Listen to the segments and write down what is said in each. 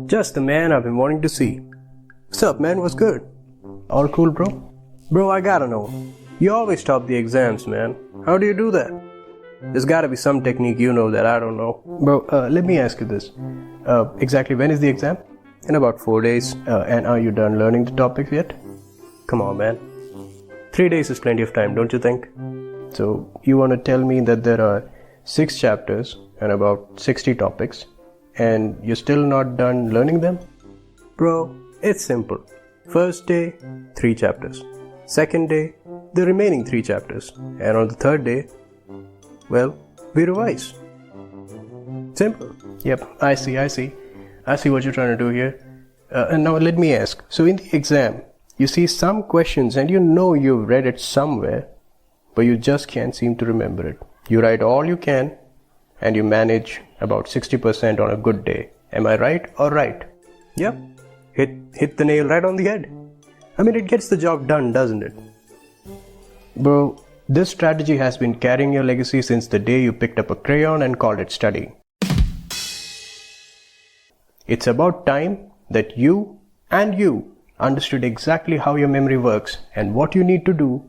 Just the man I've been wanting to see. What's up, man? What's good? All cool, bro? Bro, I gotta know. You always top the exams, man. How do you do that? There's gotta be some technique you know that I don't know. Bro, let me ask you this. Exactly when is the exam? In about 4 days. And are you done learning the topics yet? Come on, man. 3 days is plenty of time, don't you think? So, you want to tell me that there are 6 chapters and about 60 topics, and you're still not done learning them? Bro, it's simple. First day, 3 chapters. Second day, the remaining 3 chapters. And on the third day, well, we revise. Simple. Yep, I see. I see what you're trying to do here. And now let me ask. So in the exam, you see some questions and you know you've read it somewhere, but you just can't seem to remember it. You write all you can and you manage about 60% on a good day. Am I right or right? Yep. Hit the nail right on the head. I mean, it gets the job done, doesn't it? Bro, this strategy has been carrying your legacy since the day you picked up a crayon and called it studying. It's about time that you understood exactly how your memory works and what you need to do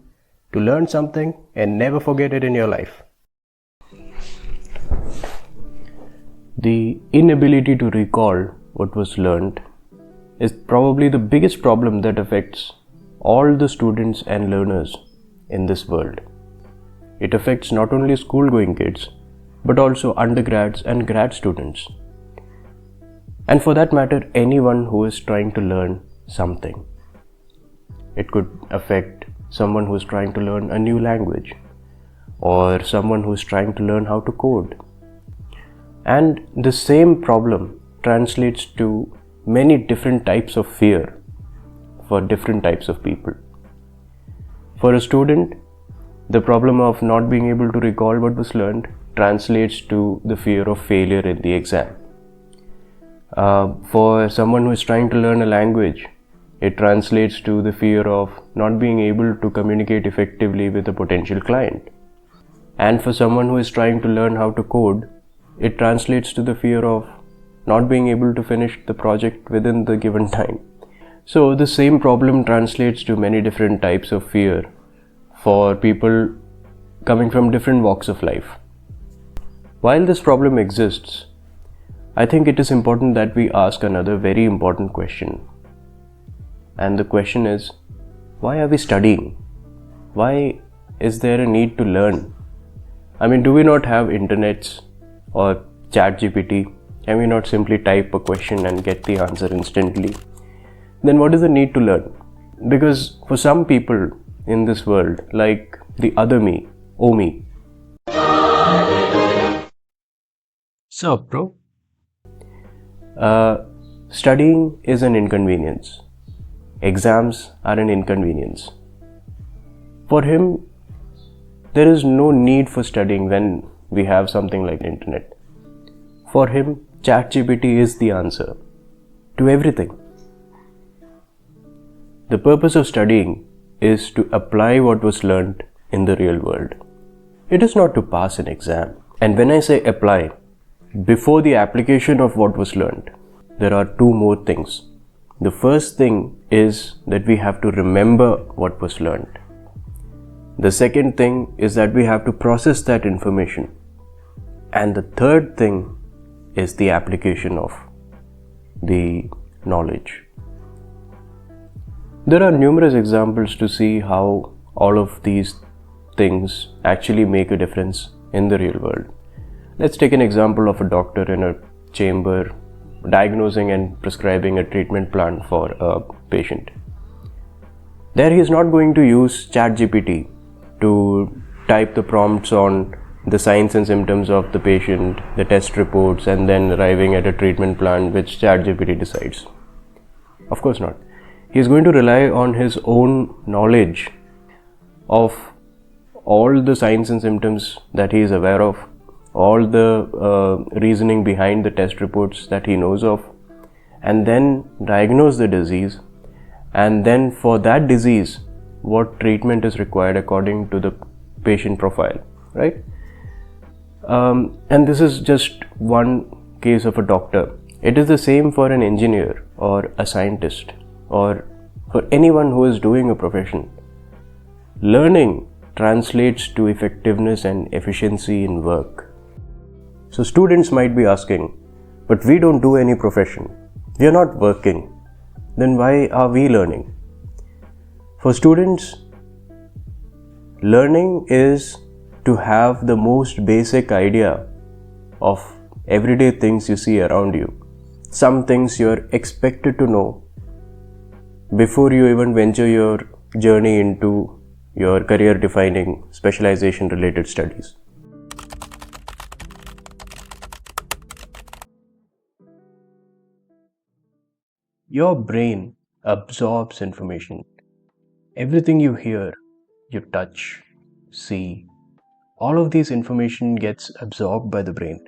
to learn something and never forget it in your life. The inability to recall what was learned is probably the biggest problem that affects all the students and learners in this world. It affects not only school-going kids, but also undergrads and grad students. And for that matter, anyone who is trying to learn something. It could affect someone who is trying to learn a new language, or someone who is trying to learn how to code. And the same problem translates to many different types of fear for different types of people. For a student, the problem of not being able to recall what was learned translates to the fear of failure in the exam. For someone who is trying to learn a language, it translates to the fear of not being able to communicate effectively with a potential client. And for someone who is trying to learn how to code, it translates to the fear of not being able to finish the project within the given time. So the same problem translates to many different types of fear for people coming from different walks of life. While this problem exists, I think it is important that we ask another very important question. And the question is, why are we studying? Why is there a need to learn? I mean, do we not have internets or ChatGPT? Can we not simply type a question and get the answer instantly? Then what is the need to learn? Because for some people in this world, like the other me, Omi. Sup, bro? Studying is an inconvenience. Exams are an inconvenience. For him, there is no need for studying when we have something like internet. For him, ChatGPT is the answer to everything. The purpose of studying is to apply what was learned in the real world. It is not to pass an exam. And when I say apply, before the application of what was learned, there are 2 more things. The first thing is that we have to remember what was learned. The second thing is that we have to process that information. And the third thing is the application of the knowledge. There are numerous examples to see how all of these things actually make a difference in the real world. Let's take an example of a doctor in a chamber diagnosing and prescribing a treatment plan for a patient. There he is not going to use ChatGPT to type the prompts on the signs and symptoms of the patient, the test reports, and then arriving at a treatment plan which ChatGPT decides. Of course not. He is going to rely on his own knowledge of all the signs and symptoms that he is aware of, all the reasoning behind the test reports that he knows of, and then diagnose the disease, and then for that disease, what treatment is required according to the patient profile, right? And this is just one case of a doctor. It is the same for an engineer or a scientist or for anyone who is doing a profession. Learning translates to effectiveness and efficiency in work. So students might be asking, but we don't do any profession. We are not working. Then why are we learning? For students, learning is to have the most basic idea of everyday things you see around you. Some things you're expected to know before you even venture your journey into your career defining specialization related studies. Your brain absorbs information. Everything you hear, you touch, see, all of these information gets absorbed by the brain.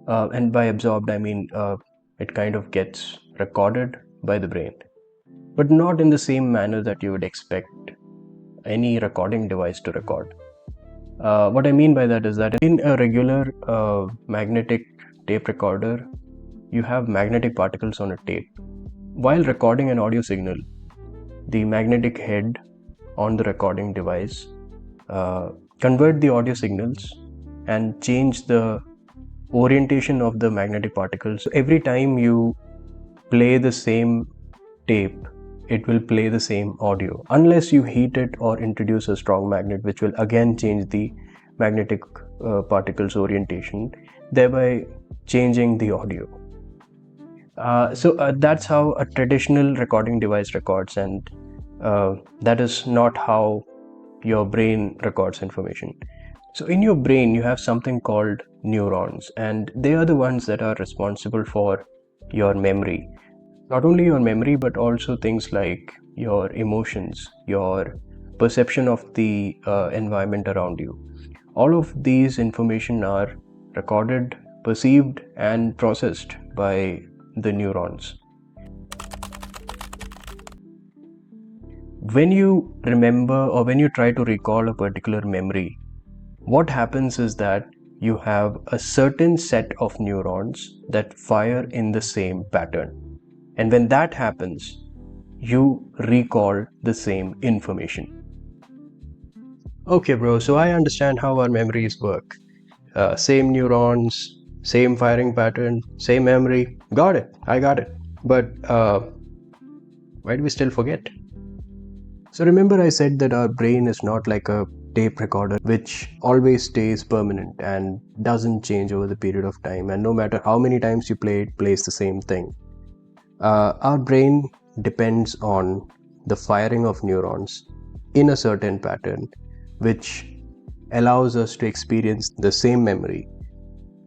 And by absorbed, I mean it kind of gets recorded by the brain, but not in the same manner that you would expect any recording device to record. What I mean by that is that in a regular magnetic tape recorder, you have magnetic particles on a tape. While recording an audio signal, the magnetic head on the recording device convert the audio signals and change the orientation of the magnetic particles. So every time you play the same tape, it will play the same audio, unless you heat it or introduce a strong magnet, which will again change the magnetic particles orientation, thereby changing the audio. So that's how a traditional recording device records, and that is not how your brain records information. So in your brain, you have something called neurons, and they are the ones that are responsible for your memory. Not only your memory, but also things like your emotions, your perception of the environment around you. All of these information are recorded, perceived, and processed by the neurons. When you remember or when you try to recall a particular memory, what happens is that you have a certain set of neurons that fire in the same pattern. And when that happens, you recall the same information. Okay, bro, so I understand how our memories work. Same neurons, same firing pattern, same memory. Got it, I got it. But why do we still forget? So remember I said that our brain is not like a tape recorder which always stays permanent and doesn't change over the period of time, and no matter how many times you play, it plays the same thing. Our brain depends on the firing of neurons in a certain pattern, which allows us to experience the same memory.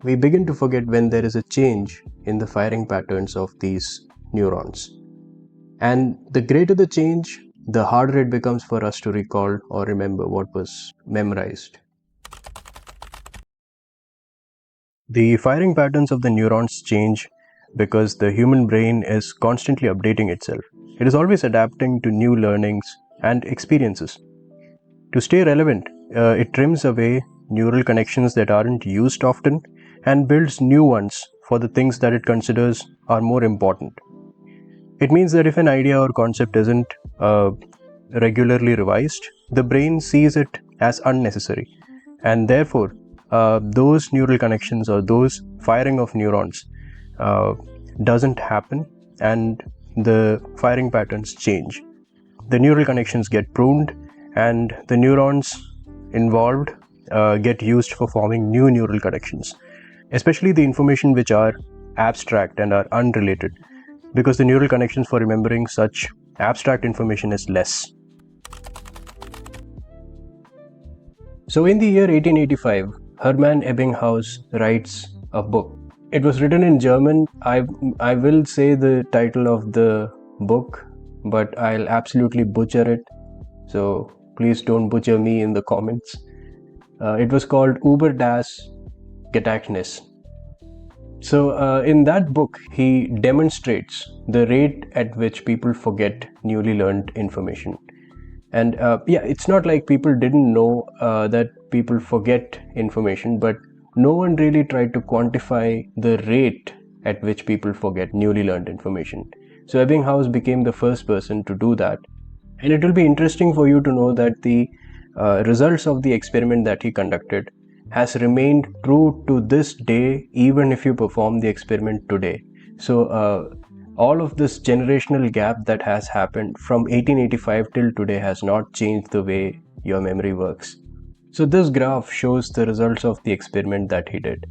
We begin to forget when there is a change in the firing patterns of these neurons. And the greater the change, the harder it becomes for us to recall or remember what was memorized. The firing patterns of the neurons change because the human brain is constantly updating itself. It is always adapting to new learnings and experiences. To stay relevant, it trims away neural connections that aren't used often and builds new ones for the things that it considers are more important. It means that if an idea or concept isn't regularly revised, the brain sees it as unnecessary, and therefore those neural connections or those firing of neurons doesn't happen, and the firing patterns change. The neural connections get pruned, and the neurons involved get used for forming new neural connections, especially the information which are abstract and are unrelated, because the neural connections for remembering such abstract information is less. So in the year 1885, Hermann Ebbinghaus writes a book. It was written in German. I will say the title of the book, but I'll absolutely butcher it. So please don't butcher me in the comments. It was called Über das Gedächtnis. So in that book, he demonstrates the rate at which people forget newly learned information. And it's not like people didn't know that people forget information, but no one really tried to quantify the rate at which people forget newly learned information. So Ebbinghaus became the first person to do that. And it will be interesting for you to know that the results of the experiment that he conducted has remained true to this day, even if you perform the experiment today. So all of this generational gap that has happened from 1885 till today has not changed the way your memory works. So this graph shows the results of the experiment that he did.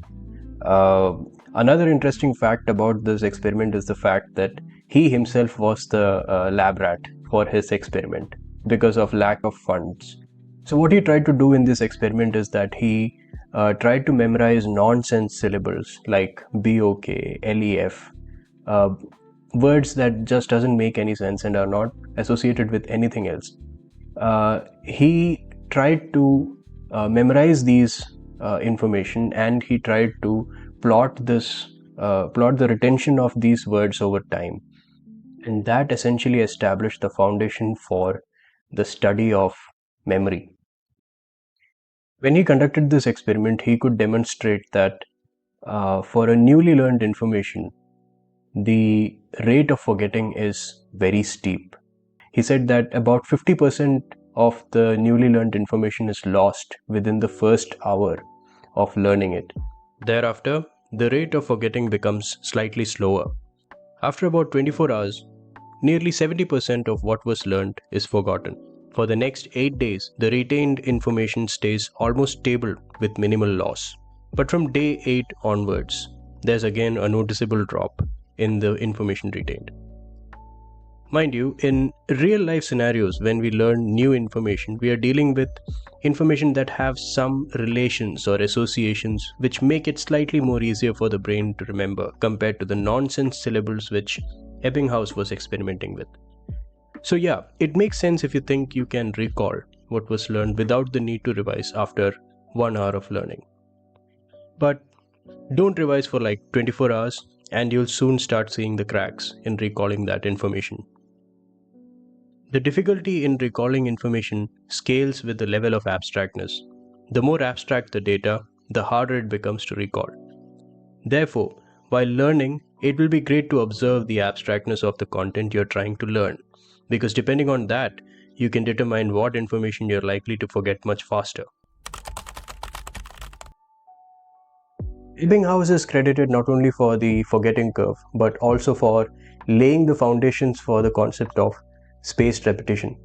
Another interesting fact about this experiment is the fact that he himself was the lab rat for his experiment because of lack of funds. So what he tried to do in this experiment is that he tried to memorize nonsense syllables like BOK, LEF, words that just doesn't make any sense and are not associated with anything else. He tried to memorize these information, and he tried to plot the retention of these words over time, and that essentially established the foundation for the study of memory. When he conducted this experiment, he could demonstrate that for a newly learned information, the rate of forgetting is very steep. He said that about 50% of the newly learned information is lost within the first hour of learning it. Thereafter, the rate of forgetting becomes slightly slower. After about 24 hours, nearly 70% of what was learned is forgotten. For the next 8 days, the retained information stays almost stable with minimal loss. But from day 8 onwards, there's again a noticeable drop in the information retained. Mind you, in real life scenarios, when we learn new information, we are dealing with information that have some relations or associations which make it slightly more easier for the brain to remember compared to the nonsense syllables which Ebbinghaus was experimenting with. So yeah, it makes sense if you think you can recall what was learned without the need to revise after 1 hour of learning. But don't revise for like 24 hours and you'll soon start seeing the cracks in recalling that information. The difficulty in recalling information scales with the level of abstractness. The more abstract the data, the harder it becomes to recall. Therefore, while learning, it will be great to observe the abstractness of the content you're trying to learn, because depending on that, you can determine what information you're likely to forget much faster. Ebbinghaus is credited not only for the forgetting curve, but also for laying the foundations for the concept of spaced repetition.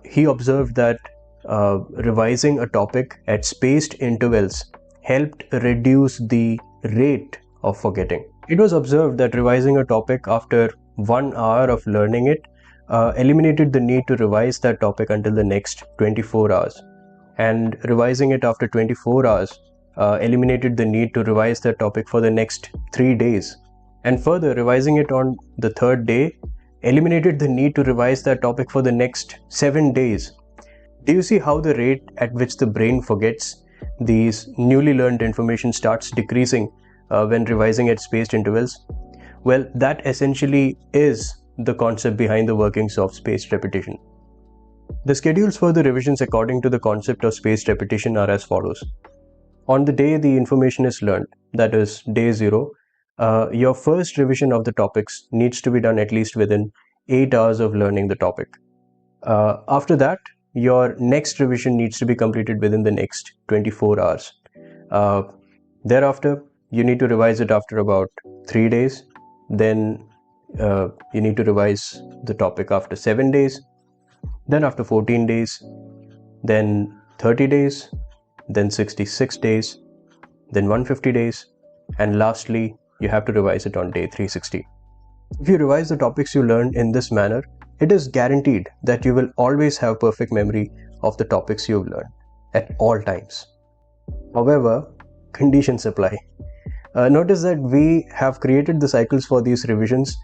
He observed that revising a topic at spaced intervals helped reduce the rate of forgetting. It was observed that revising a topic after 1 hour of learning it eliminated the need to revise that topic until the next 24 hours. And revising it after 24 hours eliminated the need to revise that topic for the next 3 days. And further, revising it on the third day eliminated the need to revise that topic for the next 7 days. Do you see how the rate at which the brain forgets these newly learned information starts decreasing when revising at spaced intervals? Well, that essentially is the concept behind the workings of spaced repetition. The schedules for the revisions according to the concept of spaced repetition are as follows. On the day the information is learned, that is day 0, your first revision of the topics needs to be done at least within 8 hours of learning the topic. After that, your next revision needs to be completed within the next 24 hours. Thereafter, you need to revise it after about 3 days. Then you need to revise the topic after 7 days. Then after 14 days. Then 30 days. Then 66 days. Then 150 days. And lastly, you have to revise it on day 360. If you revise the topics you learned in this manner, it is guaranteed that you will always have perfect memory of the topics you've learned at all times. However, conditions apply. Notice that we have created the cycles for these revisions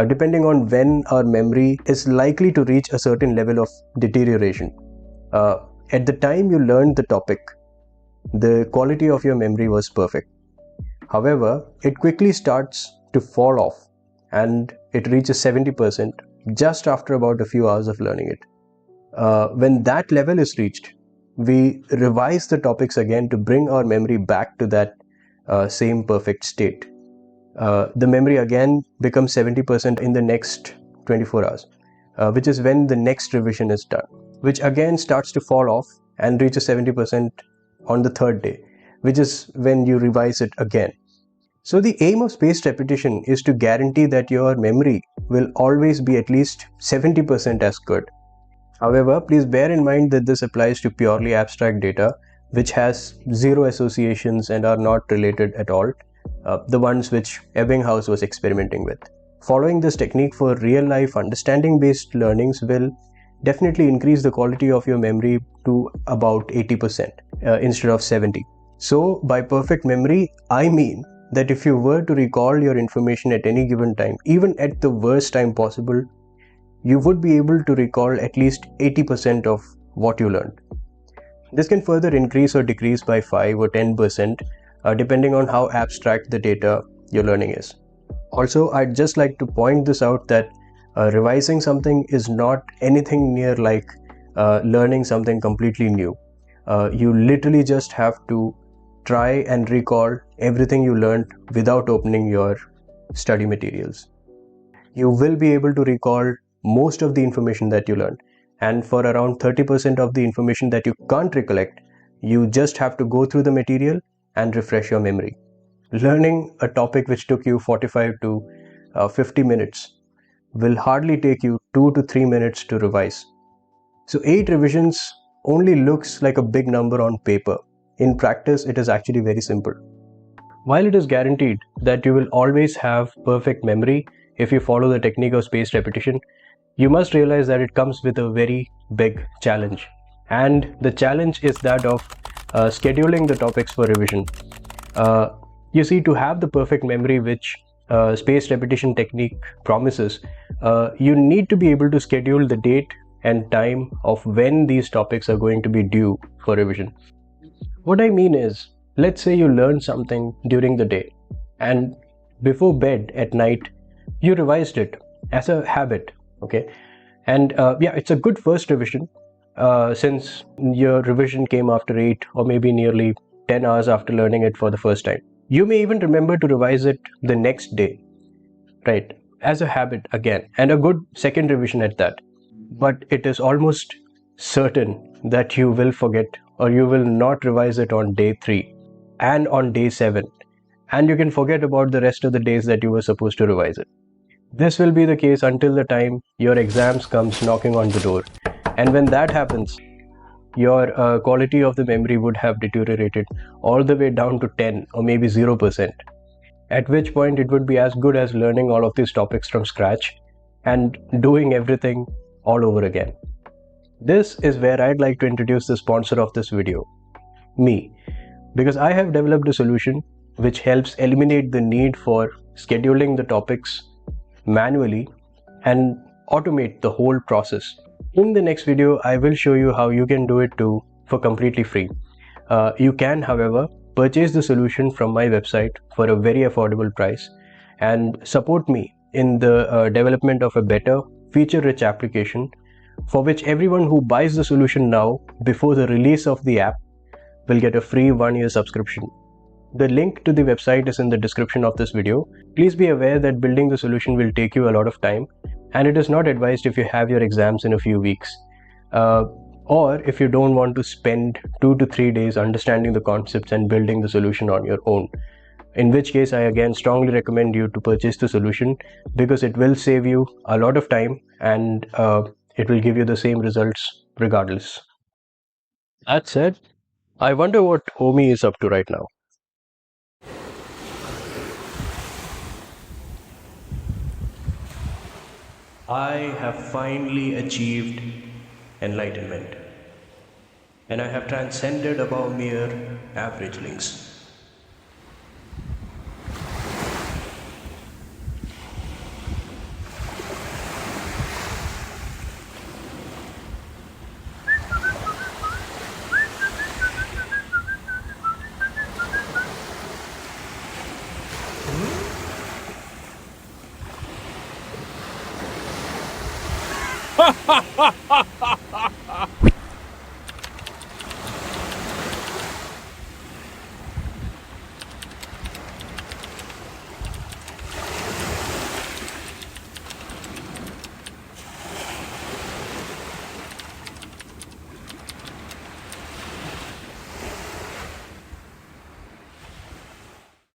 depending on when our memory is likely to reach a certain level of deterioration. At the time you learned the topic, the quality of your memory was perfect. However, it quickly starts to fall off and it reaches 70% just after about a few hours of learning it. When that level is reached, we revise the topics again to bring our memory back to that same perfect state. the memory again becomes 70% in the next 24 hours, which is when the next revision is done, which again starts to fall off and reaches 70% on the third day, which is when you revise it again. So the aim of spaced repetition is to guarantee that your memory will always be at least 70% as good. However, please bear in mind that this applies to purely abstract data which has zero associations and are not related at all, the ones which Ebbinghaus was experimenting with. Following this technique for real-life understanding-based learnings will definitely increase the quality of your memory to about 80% instead of 70. So by perfect memory, I mean that if you were to recall your information at any given time, even at the worst time possible, you would be able to recall at least 80% of what you learned. This can further increase or decrease by 5 or 10% depending on how abstract the data you're learning is. Also, I'd just like to point this out that revising something is not anything near like learning something completely new. You literally just have to try and recall everything you learned without opening your study materials. You will be able to recall most of the information that you learned, and for around 30% of the information that you can't recollect, you just have to go through the material and refresh your memory. Learning a topic which took you 45 to 50 minutes will hardly take you 2 to 3 minutes to revise. So 8 revisions only looks like a big number on paper. In practice, it is actually very simple. While it is guaranteed that you will always have perfect memory if you follow the technique of spaced repetition, you must realize that it comes with a very big challenge. And the challenge is that of scheduling the topics for revision. You see, to have the perfect memory which spaced repetition technique promises, you need to be able to schedule the date and time of when these topics are going to be due for revision. What I mean is, let's say you learned something during the day and before bed at night, you revised it as a habit, okay? And yeah, it's a good first revision since your revision came after 8 or maybe nearly 10 hours after learning it for the first time. You may even remember to revise it the next day, right? As a habit again, and a good second revision at that. But it is almost certain that you will forget or you will not revise it on day 3 and on day 7, and you can forget about the rest of the days that you were supposed to revise it. This will be the case until the time your exams comes knocking on the door, and when that happens, your quality of the memory would have deteriorated all the way down to 10 or maybe 0%, at which point it would be as good as learning all of these topics from scratch and doing everything all over again. This is where I'd like to introduce the sponsor of this video, me, because I have developed a solution which helps eliminate the need for scheduling the topics manually and automate the whole process. In the next video, I will show you how you can do it too for completely free. You can, however, purchase the solution from my website for a very affordable price and support me in the development of a better, feature-rich application for which everyone who buys the solution now before the release of the app will get a free 1-year subscription. The link to the website is in the description of this video. Please be aware that building the solution will take you a lot of time, and it is not advised if you have your exams in a few weeks, or if you don't want to spend 2 to 3 days understanding the concepts and building the solution on your own. In which case, I again strongly recommend you to purchase the solution because it will save you a lot of time and it will give you the same results regardless. That said, I wonder what Omi is up to right now. I have finally achieved enlightenment, and I have transcended above mere averagelings.